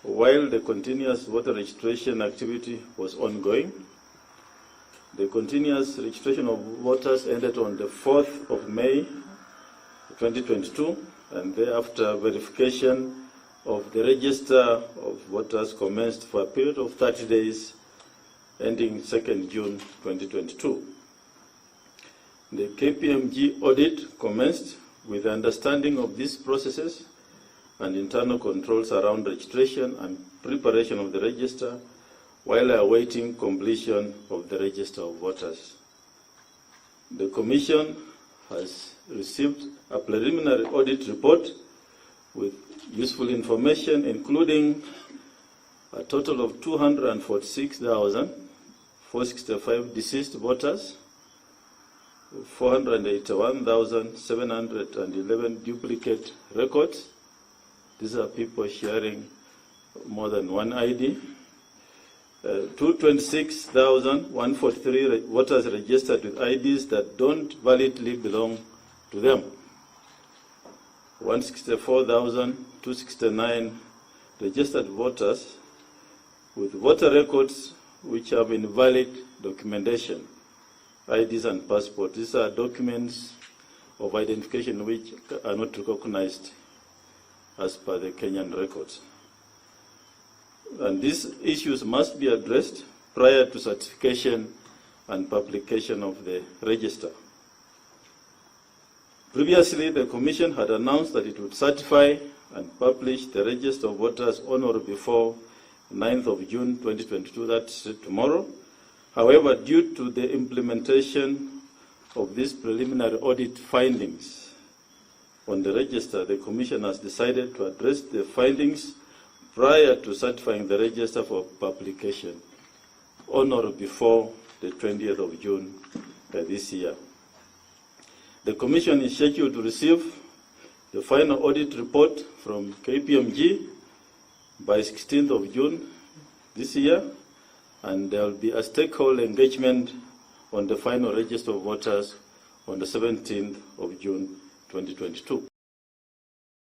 while the continuous voter registration activity was ongoing. The continuous registration of voters ended on the 4th of May 2022, and thereafter verification of the register of voters commenced for a period of 30 days ending 2nd June 2022. The KPMG audit commenced with the understanding of these processes and internal controls around registration and preparation of the register while awaiting completion of the register of voters. The Commission has received a preliminary audit report with useful information, including a total of 246,465 deceased voters, 481,711 duplicate records. These are people sharing more than one ID. 226,143 voters registered with IDs that don't validly belong to them. 164,269 registered voters with voter records which have invalid documentation, IDs and passports. These are documents of identification which are not recognized as per the Kenyan records. And these issues must be addressed prior to certification and publication of the register. Previously, the Commission had announced that it would certify and publish the register of voters on or before 9th of June 2022, that's tomorrow. However, due to the implementation of these preliminary audit findings on the register, the Commission has decided to address the findings prior to certifying the register for publication on or before the 20th of June this year. The Commission is scheduled to receive the final audit report from KPMG by 16th of June this year, and there will be a stakeholder engagement on the final register of voters on the 17th of June 2022.